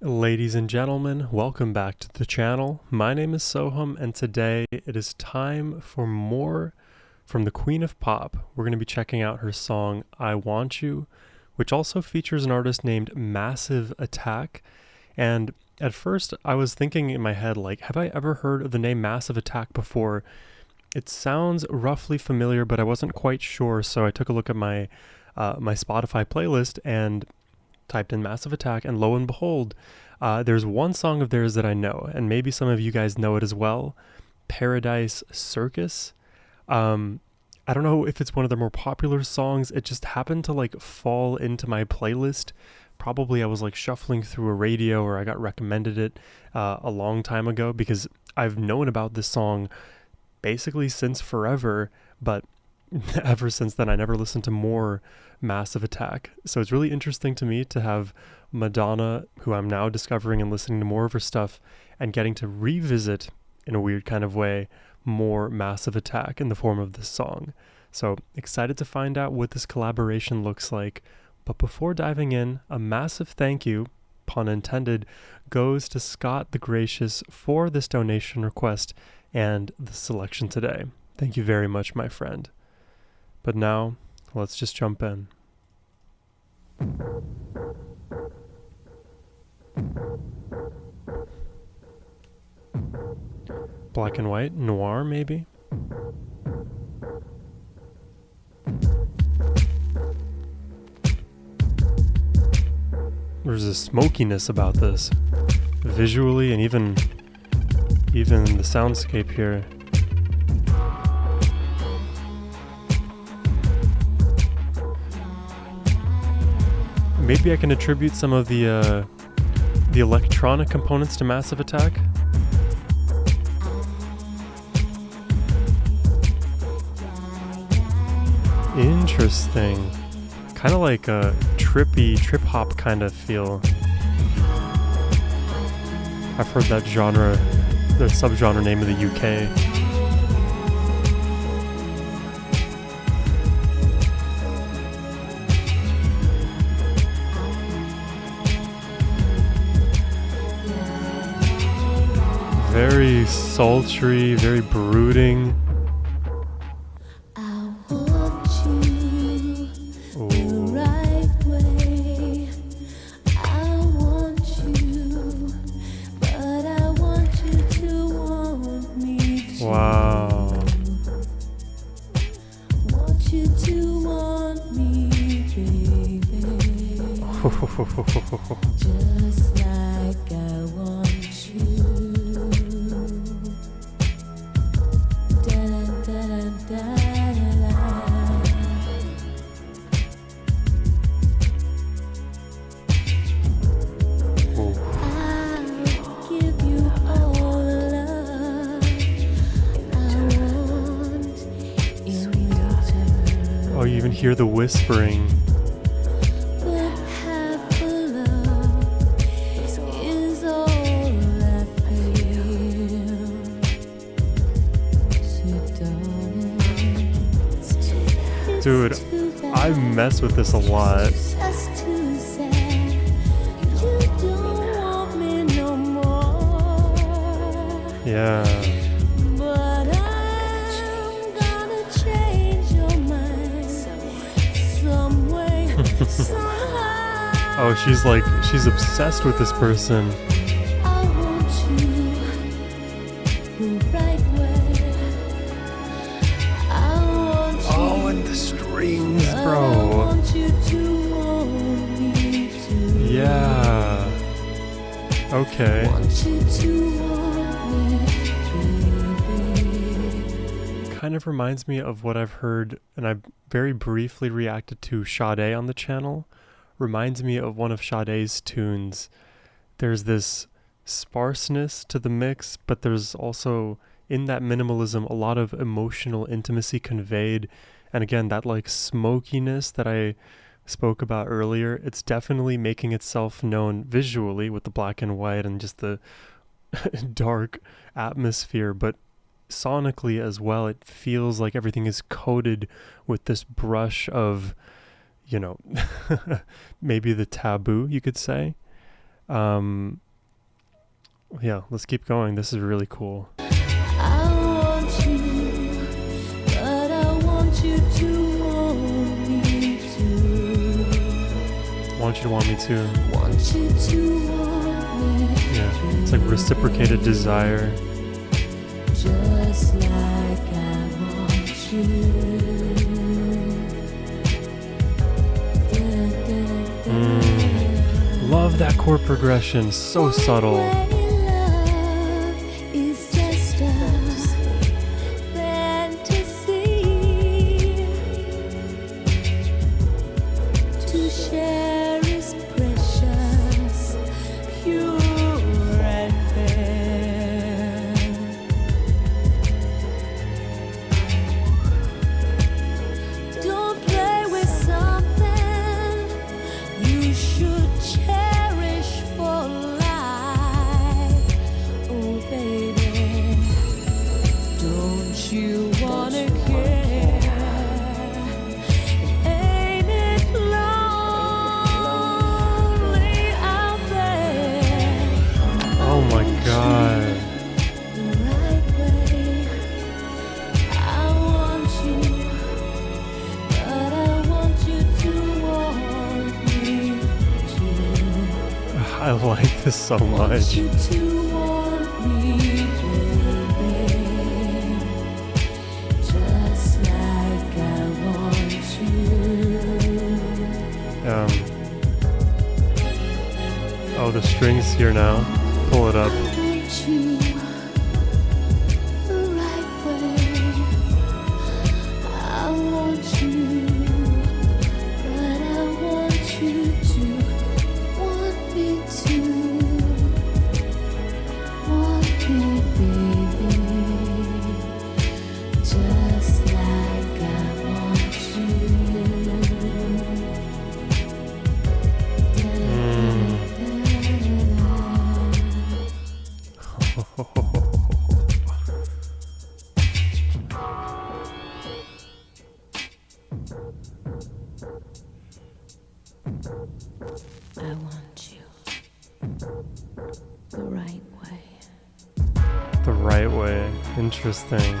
Ladies and gentlemen, welcome back to the channel. My name is Sohum, and today it is time for more from the Queen of Pop. We're going to be checking out her song I Want You, which also features an artist named Massive Attack. And at first I was thinking in my head, like, have I ever heard of the name Massive Attack before? It sounds roughly familiar, but I wasn't quite sure, so I took a look at my Spotify playlist and typed in Massive Attack, and lo and behold, there's one song of theirs that I know, and maybe some of you guys know it as well, Paradise Circus. I don't know if it's one of their more popular songs. It just happened to like fall into my playlist. Probably I was like shuffling through a radio, or I got recommended it a long time ago, because I've known about this song basically since forever, but ever since then I never listened to more Massive Attack. So it's really interesting to me to have Madonna, who I'm now discovering and listening to more of her stuff, and getting to revisit, in a weird kind of way, more Massive Attack in the form of this song. So excited to find out what this collaboration looks like. But before diving in, a massive thank you, pun intended, goes to Scott the Gracious for this donation request and the selection today. Thank you very much, my friend. But now, let's just jump in. Black and white, noir maybe? There's a smokiness about this, visually, and even the soundscape here. Maybe I can attribute some of the electronic components to Massive Attack. Interesting. Kind of like a trippy, trip-hop kind of feel. I've heard that genre, the subgenre name of the UK. Very sultry, very brooding. I want you the right way. I want you, but I want you to want me too. Wow. Want you to want me, baby. Just like I want you. Oh, you even hear the whispering. Dude, I mess with this a lot. Yeah. Oh, she's obsessed with this person. Oh, and the strings, bro. Yeah. Okay. Kind of reminds me of what I've heard, and I very briefly reacted to Sade on the channel. Reminds me of one of Sade's tunes. There's this sparseness to the mix, but there's also, in that minimalism, a lot of emotional intimacy conveyed. And again, that like smokiness that I spoke about earlier, it's definitely making itself known visually with the black and white and just the dark atmosphere, but sonically as well, it feels like everything is coated with this brush of, maybe the taboo, you could say. Yeah, let's keep going. This is really cool. I want you, but I want you to want me to. Want you to want me to. Want you to want me. Yeah, it's like reciprocated desire. Just like I want you. Love that chord progression, so subtle. I like this so much. Oh, the strings here now. Pull it up. I want you the right way. The right way. Interesting.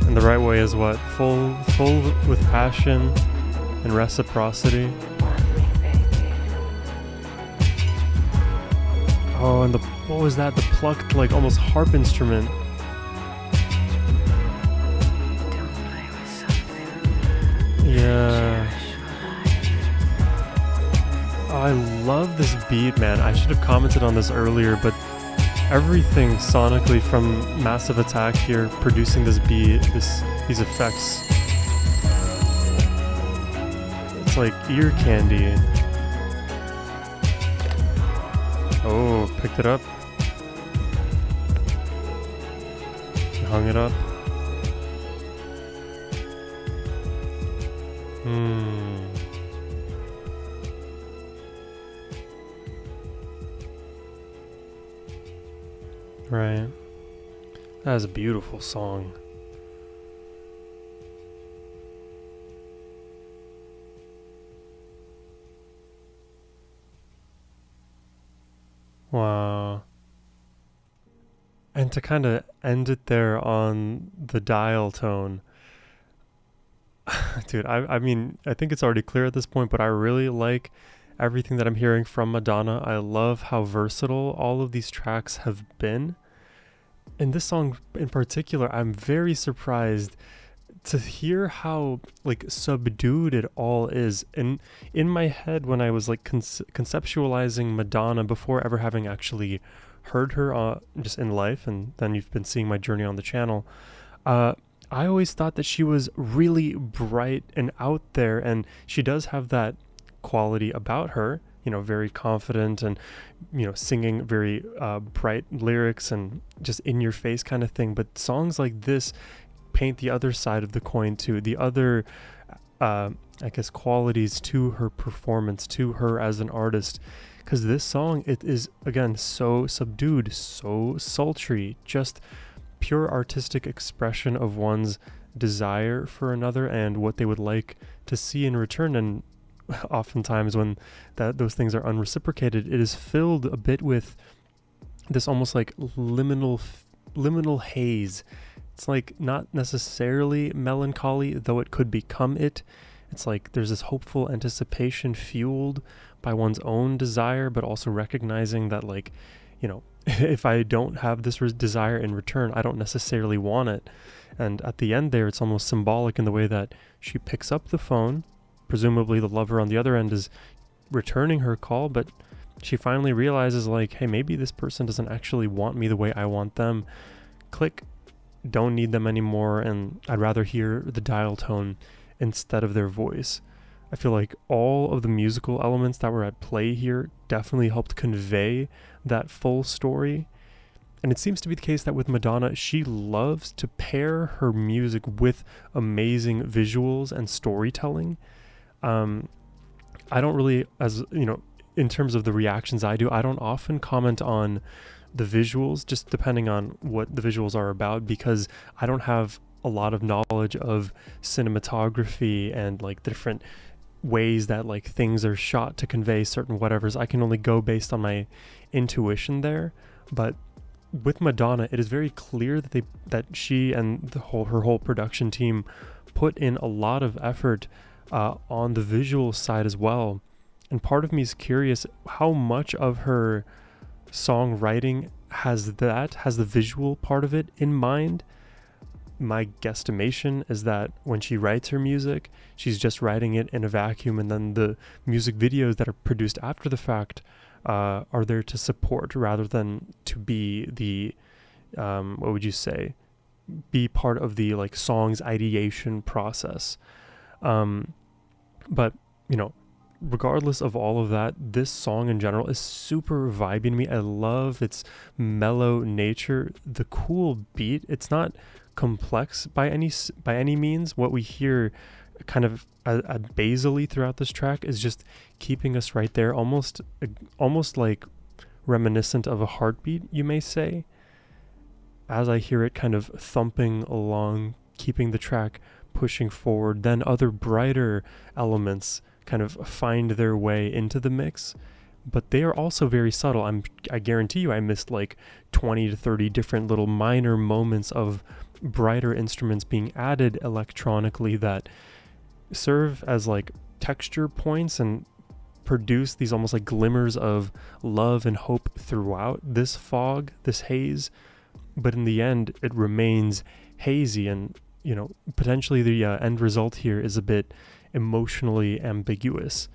And the right way is what? Full with passion and reciprocity. Oh, and what was that? The plucked, like, almost harp instrument. Don't play with something. Yeah. Oh, I love this beat, man. I should have commented on this earlier, but everything sonically from Massive Attack here, producing this beat, these effects. It's like ear candy. Oh, picked it up. Hung it up. Right. That is a beautiful song. Wow. And to kind of end it there on the dial tone. Dude, I mean, I think it's already clear at this point, but I really like everything that I'm hearing from Madonna. I love how versatile all of these tracks have been. In this song in particular, I'm very surprised to hear how like subdued it all is. And in my head, when I was like conceptualizing Madonna before ever having actually heard her just in life, and then you've been seeing my journey on the channel, I always thought that she was really bright and out there, and she does have that quality about her, you know, very confident and, you know, singing very bright lyrics and just in your face kind of thing. But songs like this paint the other side of the coin too, the other I guess qualities to her performance, to her as an artist, because this song, it is again so subdued, so sultry, just pure artistic expression of one's desire for another and what they would like to see in return. And oftentimes when those things are unreciprocated, it is filled a bit with this almost like liminal haze. It's like not necessarily melancholy, though it could become it. It's like there's this hopeful anticipation fueled by one's own desire, but also recognizing that, like, you know, if I don't have this desire in return, I don't necessarily want it. And at the end there, it's almost symbolic in the way that she picks up the phone. Presumably the lover on the other end is returning her call, but she finally realizes, like, hey, maybe this person doesn't actually want me the way I want them. Click, don't need them anymore, and I'd rather hear the dial tone instead of their voice. I feel like all of the musical elements that were at play here definitely helped convey that full story. And it seems to be the case that with Madonna, she loves to pair her music with amazing visuals and storytelling. I don't really, as you know, in terms of the reactions I do, I don't often comment on the visuals, just depending on what the visuals are about, because I don't have a lot of knowledge of cinematography and like the different ways that like things are shot to convey certain whatevers. I can only go based on my intuition there. But with Madonna, it is very clear that she and her whole production team put in a lot of effort on the visual side as well. And part of me is curious how much of her songwriting has the visual part of it in mind. My guesstimation is that when she writes her music, she's just writing it in a vacuum, and then the music videos that are produced after the fact are there to support rather than to be the what would you say, be part of the like song's ideation process. But you know, regardless of all of that, this song in general is super vibey to me. I love its mellow nature, the cool beat. It's not complex by any means. What we hear kind of basally throughout this track is just keeping us right there, almost like reminiscent of a heartbeat, you may say, as I hear it kind of thumping along, keeping the track pushing forward. Then other brighter elements kind of find their way into the mix, but they are also very subtle. I guarantee you I missed like 20 to 30 different little minor moments of brighter instruments being added electronically that serve as like texture points and produce these almost like glimmers of love and hope throughout this fog, this haze. But in the end, it remains hazy, and you know, potentially the end result here is a bit emotionally ambiguous.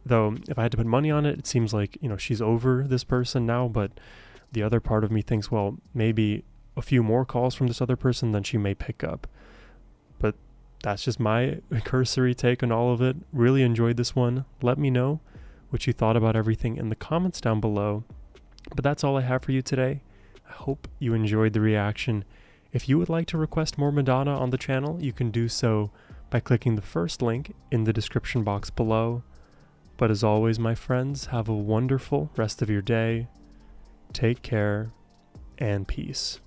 Though if I had to put money on it, it seems like, you know, she's over this person now, but the other part of me thinks, well, maybe a few more calls from this other person then she may pick up. But that's just my cursory take on all of it. Really enjoyed this one. Let me know what you thought about everything in the comments down below. But that's all I have for you today. I hope you enjoyed the reaction. If you would like to request more Madonna on the channel, you can do so by clicking the first link in the description box below. But as always, my friends, have a wonderful rest of your day. Take care and peace.